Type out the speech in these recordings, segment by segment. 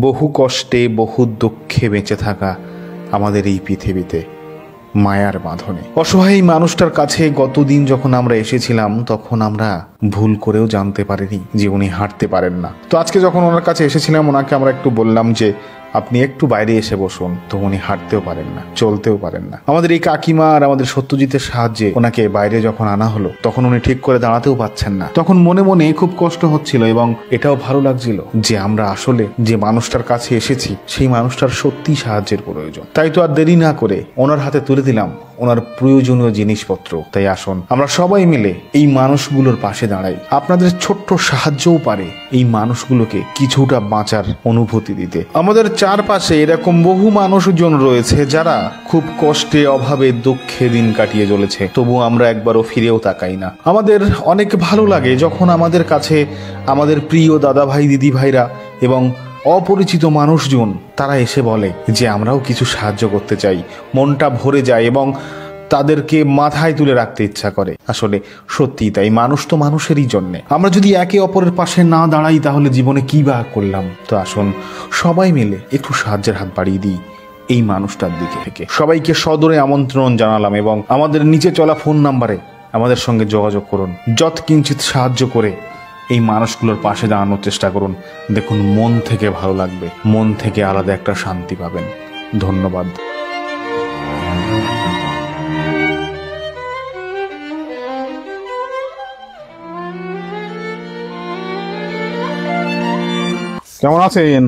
বহু কষ্টে বহু দুঃখে বেঁচে থাকা আমাদের এই পৃথিবীতে মায়ার বাঁধনে। অসহায় এই মানুষটার কাছে গতদিন যখন আমরা এসেছিলাম তখন আমরা ভুল করেও জানতে পারিনি যে উনি হাঁটতে পারেন না। তো আজকে যখন ওনার কাছে এসেছিলাম ওনাকে আমরা একটু বললাম যে আপনি একটু বাইরে এসে বসুন। তো উনি হাঁটতেও পারেন না, চলতেও পারেন না। আমাদের এই কাকিমা আর আমাদের সত্যজিতের সাহায্যে ওনাকে বাইরে যখন আনা হলো তখন উনি ঠিক করে দাঁড়াতেও পাচ্ছেন না। তখন মনে মনে খুব কষ্ট হচ্ছিল এবং এটাও ভালো লাগছিল যে আমরা আসলে যে মানুষটার কাছে এসেছি সেই মানুষটার সত্যি সাহায্যের প্রয়োজন। তাই তো আর দেরি না করে ওনার হাতে তুলে দিলাম ওনার প্রয়োজনীয় জিনিসপত্র। তাই আসুন আমরা সবাই মিলে এই মানুষগুলোর পাশে দাঁড়াই। আপনাদের ছোট্ট সাহায্যও পারে এই মানুষগুলোকে কিছুটা বাঁচার অনুভূতি দিতে। আমাদের চারপাশে এরকম বহু মানুষজন রয়েছে যারা খুব কষ্টে অভাবে দুঃখে দিন কাটিয়ে চলেছে, তবু আমরা একবারও ফিরেও তাকাই না। আমাদের অনেক ভালো লাগে যখন আমাদের কাছে আমাদের প্রিয় দাদা ভাই দিদি ভাইরা এবং অপরিচিত মানুষজন তারা এসে বলে যে আমরাও কিছু সাহায্য করতে চাই। মনটা ভরে যায় এবং তাদেরকে মাথায় তুলে রাখতে ইচ্ছা করে। আসলে সত্যি তাই, মানুষ তো মানুষেরই জন্যে। আমরা যদি একে অপরের পাশে না দাঁড়াই তাহলে জীবনে কি বা করলাম। তো আসুন সবাই মিলে একটু সাহায্যের হাত বাড়িয়ে দিই এই মানুষটার দিকে থেকে। সবাইকে সদরে আমন্ত্রণ জানালাম এবং আমাদের নিচে চলা ফোন নাম্বারে আমাদের সঙ্গে যোগাযোগ করুন। যৎকিঞ্চিৎ সাহায্য করে এই মানুষগুলোর পাশে দাঁড়ানোর চেষ্টা করুন। দেখুন মন থেকে ভালো লাগবে, মন থেকে আলাদা একটা শান্তি পাবেন। ধন্যবাদ। কেমন আছেন?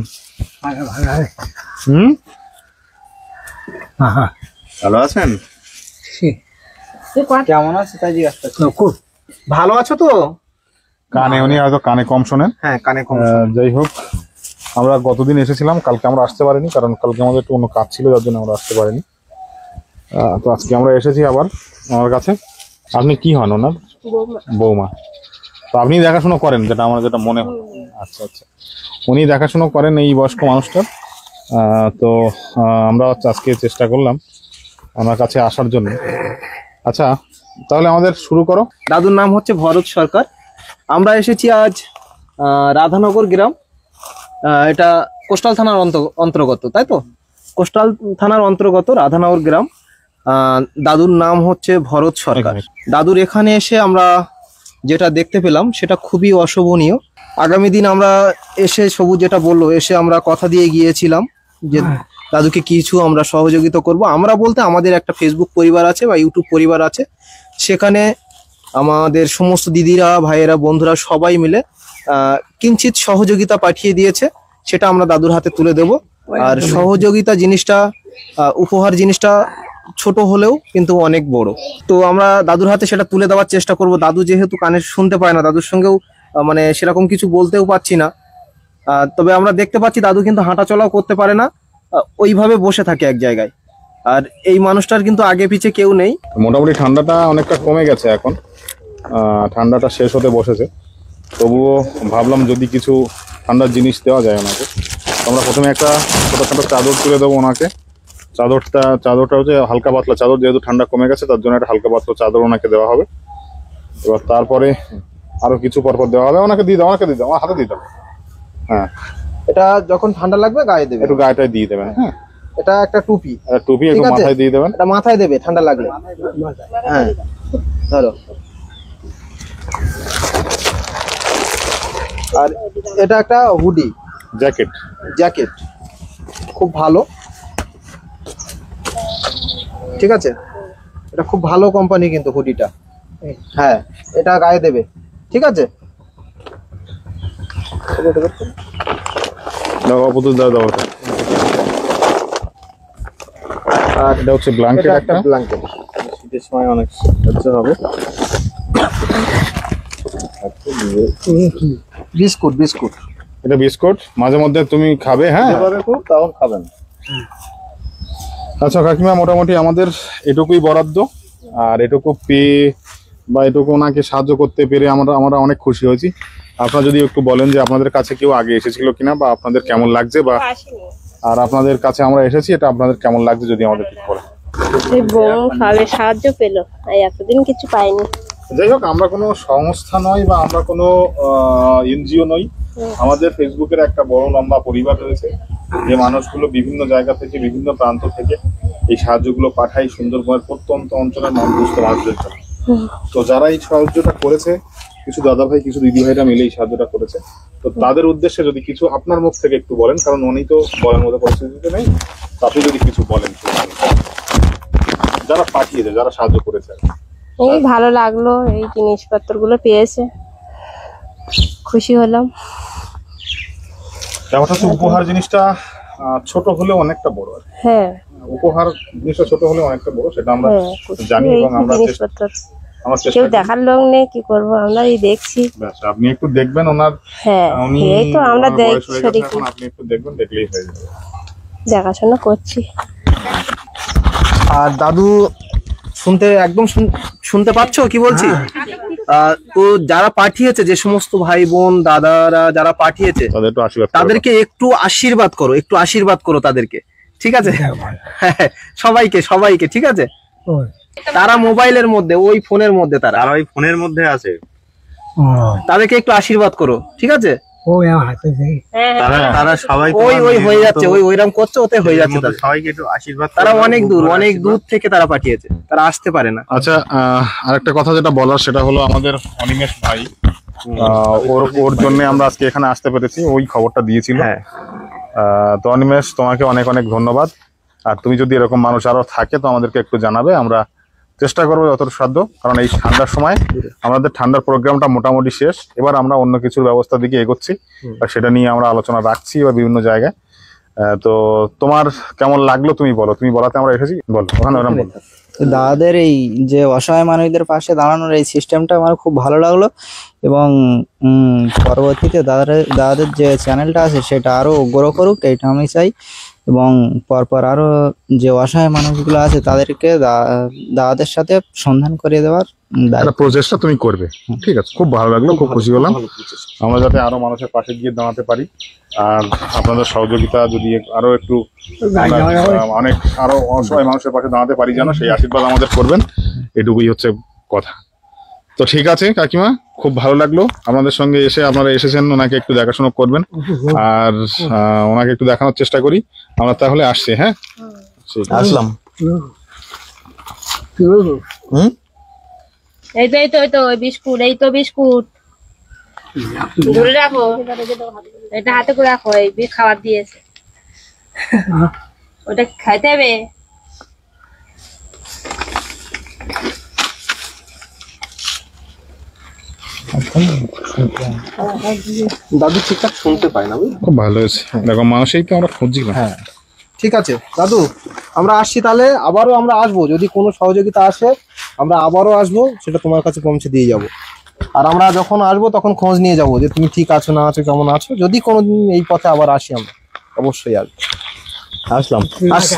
ভালো আছেন? কেমন আছে তাই জিজ্ঞাসা করছি। খুব ভালো আছো তো? কানে উনি হয়তো কানে কম শোনেন। হ্যাঁ কানে কম। যাই হোক, আমরা গতদিন এসেছিলাম, কালকে আমরা আসতে পারিনি কারণ কালকে আমাদের একটু অন্য কাজ ছিল যার জন্য আমরা আসতে পারিনি। তো আজকে আমরা এসেছি আবার ওনার কাছে। আপনি কি হন ওনার? বৌমা। তো আপনি দেখাশোনা করেন, যেটা আমার যেটা মনে হয়। আচ্ছা আচ্ছা, উনি দেখাশোনা করেন এই বয়স্ক মানুষটার। তো আমরা আজকে চেষ্টা করলাম ওনার কাছে আসার জন্য। আচ্ছা তাহলে আমাদের শুরু করো। দাদুর নাম হচ্ছে ভরত সরকার। আমরা এসেছি আজ রাধানগর গ্রাম। এটা কোস্টাল থানার অন্তর্গত, তাই তো? কোস্টাল থানার অন্তর্গত রাধানগর গ্রাম। দাদুর নাম হচ্ছে ভরত সরকার। দাদুর এখানে এসে আমরা যেটা দেখতে পেলাম সেটা খুবই অশোভনীয়। আগামী দিন আমরা এসে সবুজ যেটা বললো, এসে আমরা কথা দিয়ে গিয়েছিলাম যে দাদুকে কিছু আমরা সহযোগিতা করব। আমরা বলতে আমাদের একটা ফেসবুক পরিবার আছে বা ইউটিউব পরিবার আছে, সেখানে আমাদের সমস্ত দিদিরা ভাইয়েরা বন্ধুরা সবাই মিলে কিঞ্চিত সহযোগিতা পাঠিয়ে দিয়েছে, সেটা আমরা দাদুর হাতে তুলে দেব। আর সহযোগিতা জিনিসটা, উপহার জিনিসটা ছোট হলেও কিন্তু অনেক বড়। তো আমরা দাদুর হাতে সেটা তুলে দেওয়ার চেষ্টা করব। দাদু যেহেতু কানে শুনতে পায় না, দাদুর সঙ্গেও মানে সেরকম কিছু বলতেও পারছি না। তবে আমরা দেখতে পাচ্ছি দাদু কিন্তু হাঁটা চলাও করতে পারে না, ওইভাবে বসে থাকে এক জায়গায়। আর এই মানুষটার কিন্তু আগে পিছে কেউ নেই। মোটামুটি ঠান্ডাটা অনেকটা কমে গেছে এখন, ঠান্ডাটা শেষ হতে বসেছে। তবুও ভাবলাম যদি কিছু ঠান্ডার জিনিস দেওয়া যায় ওনাকে। আমরা প্রথমে একটা ছোটোখাটো চাদর তুলে দেবো ওনাকে। চাদরটা হচ্ছে হালকা পাতলা চাদর, যেহেতু ঠান্ডা কমে গেছে তার জন্য একটা হালকা পাতলা চাদর ওনাকে দেওয়া হবে। এবার তারপরে আরো কিছু পরপর দেওয়া হবে। ওনাকে দিয়ে দাও, আমাকে দিয়ে দাও, আমার হাতে দিয়ে দাও। হ্যাঁ, এটা যখন ঠান্ডা লাগবে গায়ে দেবে, একটু গায়েটাই দিয়ে দেবেন। হ্যাঁ, এটা একটা টুপি, টুপি একটু মাথায় দিয়ে দেবেন। এটা মাথায় দেবে ঠান্ডা লাগলে। হ্যাঁ ধরো। আর এটা একটা হুডি, জ্যাকেট খুব ভালো, ঠিক আছে? এটা খুব ভালো কোম্পানি কিন্তু হুডিটা। হ্যাঁ, এটা গায়ে দেবে, ঠিক আছে? আর এটা হচ্ছে ব্ল্যাঙ্কেট, একটা ব্ল্যাঙ্কেট। শীতের সময় অনেক সহ্য হবে। বিস্কুট, এটা বিস্কুট মাঝে মধ্যে তুমি খাবে। হ্যাঁ, তখন খাবেন। আচ্ছা কাকিমা, মোটামুটি আমাদের এটুকুই বরাদ্দ। আর এটুকু পেয়ে বা এটুকু ওনাকে সাহায্য করতে পেরে আমরা অনেক খুশি হয়েছি। আপনারা যদি একটু বলেন যে আপনাদের কাছে কেউ আগে এসেছিল কিনা, বা আপনাদের কেমন লাগছে, বা আর আপনাদের কাছে আমরা এসেছি এটা আপনাদের কেমন লাগছে যদি আমাদের ঠিক বলেন। সাহায্য পেলো, এতদিন কিছু পাইনি। যাই হোক, আমরা কোনো সংস্থা নই বা আমরা কোনো এনজিও নই, আমাদের ফেসবুকের একটা বড় লম্বা পরিবার রয়েছে, যে মানুষগুলো বিভিন্ন জায়গা থেকে, বিভিন্ন প্রান্ত থেকে এই সাহায্যগুলো পাঠায় সুন্দরবনের প্রত্যন্ত অঞ্চলের দুস্থ মানুষদের জন্য। তো যারা এই সাহায্যটা করেছে, কিছু দাদা ভাই, কিছু দিদি ভাইরা মিলে এই সাহায্যটা করেছে, তো তাদের উদ্দেশ্যে যদি কিছু আপনার মুখ থেকে একটু বলেন, কারণ উনি তো বলার মতো পরিস্থিতিতে নেই, আপনি যদি কিছু বলেন যারা পাঠিয়েছে, যারা সাহায্য করেছে। এই ভালো লাগলো, এই জিনিসপত্র গুলো পেয়েছে, খুশি হলাম। ব্যাপারটা হচ্ছে উপহার জিনিসটা ছোট হলেও অনেকটা বড়। হ্যাঁ, উপহার জিনিসটা ছোট হলেও অনেকটা বড়, সেটা আমরা খুশি। জানি এই এবং আমরা জিনিসপত্র আমার কেউ চেষ্টা দেখার লোক নেই, কি করবো, আমরা এই দেখছি। ব্যাস, আপনি একটু দেখবেন ওনার, হ্যাঁ, উনি এই তো আমরা ওনার বয়স হয়ে গেছে দেখছি, এখন, আপনি একটু দেখবেন, দেখলেই হয়ে যাবে। দেখাশোনা করছি। আর দাদু শুনতে একদম শুনতে পাচ্ছো কি বলছি? তো যারা পাঠিয়েছে, যে সমস্ত ভাই বোন দাদারা যারা পাঠিয়েছে, তাদের একটু আশীর্বাদ করবেন। তাদেরকে একটু আশীর্বাদ করো, একটু আশীর্বাদ করো তাদেরকে, ঠিক আছে? হ্যাঁ, সবাইকে সবাইকে, ঠিক আছে? তারা মোবাইলের মধ্যে, ওই ফোনের মধ্যে, তারা ওই ফোনের মধ্যে আছে, তাদেরকে একটু আশীর্বাদ করো, ঠিক আছে? হ্যাঁ, তারা সবাই ওই হয়ে যাচ্ছে, ওইরকম করছে, ওতে হয়ে যাচ্ছে তাদের। সবাইকে একটু আশীর্বাদ তারা করবেন, অনেক দূর থেকে তারা পাঠিয়েছে, তারা আসতে পারে না। আচ্ছা, আরেকটা কথা যেটা বলার, সেটা হলো আমাদের অনিমেষ ভাই, ওর জন্য আমরা আজকে এখানে আসতে পেরেছি, ওই খবরটা দিয়েছিল। হ্যাঁ, তো অনিমেষ, তোমাকে অনেক অনেক ধন্যবাদ। আর তুমি যদি এরকম মানুষ আরো থাকে তো আমাদেরকে একটু জানাবে, আমরা চেষ্টা করবো যতটুকু সাধ্য, কারণ এই ঠান্ডার সময় আমাদের ঠান্ডার প্রোগ্রামটা মোটামুটি শেষ, এবার আমরা অন্য কিছুর ব্যবস্থা দিকে এগোচ্ছি, আর সেটা নিয়ে আমরা আলোচনা রাখছি বা বিভিন্ন জায়গায়। তো তোমার কেমন লাগলো তুমি বলো, তুমি বলাতে আমরা এসেছি, বলো ওখানে ওরকম বলো। দাদাদের এই যে অসহায় মানুষদের পাশে দাঁড়ানোর এই সিস্টেমটা আমার খুব ভালো লাগলো, এবং পরবর্তীতে দাদাদের যে চ্যানেলটা আছে সেটা আরো গ্রো করুক, এইটা আমি চাই। এবং পরপর আরো যে অসহায় মানুষগুলো আছে তাদেরকে দাদাদের সাথে সন্ধান করিয়ে দেওয়ার একটা প্রচেষ্টা তুমি করবে, ঠিক আছে? খুব ভালো লাগলো, খুব খুশি হলাম। আমরা যাতে আরো মানুষের পাশে গিয়ে দাঁড়াতে পারি, আর আপনাদের সহযোগিতা যদি আরো একটু অনেক আরো অসহায় মানুষের পাশে দাঁড়াতে পারি যেন, সেই আশীর্বাদ আমাদের করবেন, এটুকুই হচ্ছে কথা। তো ঠিক আছে কাকিমা, খুব ভালো লাগলো আপনাদের সঙ্গে এসে, আপনারা এসেছেন, ওনাকে একটু দেখাশোনা করবেন, আর ওনাকে একটু দেখানোর চেষ্টা করি। আমরা তাহলে আসছি। হ্যাঁ, আসলাম। এই তো ওই বিস্কুট, এই তো বিস্কুট ধরে রাখো, এটা হাতে করে রাখো, এই খাবার দিয়েছে, ওটা খাইতে হবে। দাদু ঠিকঠাক শুনতে পায় না, খুব ভালো হয়েছে, দেখো মানুষই তো আমরা খুঁজছিলাম। হ্যাঁ, ঠিক আছে দাদু, আমরা আসছি তাহলে, আবারও আমরা আসবো, যদি কোনো সহযোগিতা আসে আমরা আবারও আসবো, সেটা তোমার কাছে পৌঁছে দিয়ে যাব। আর আমরা যখন আসবো তখন খোঁজ নিয়ে যাব যে তুমি ঠিক আছো না আছো, কেমন আছো। যদি কোনোদিন এই পথে আবার আসি আমরা, অবশ্যই আসবো। আসলাম, আসছি।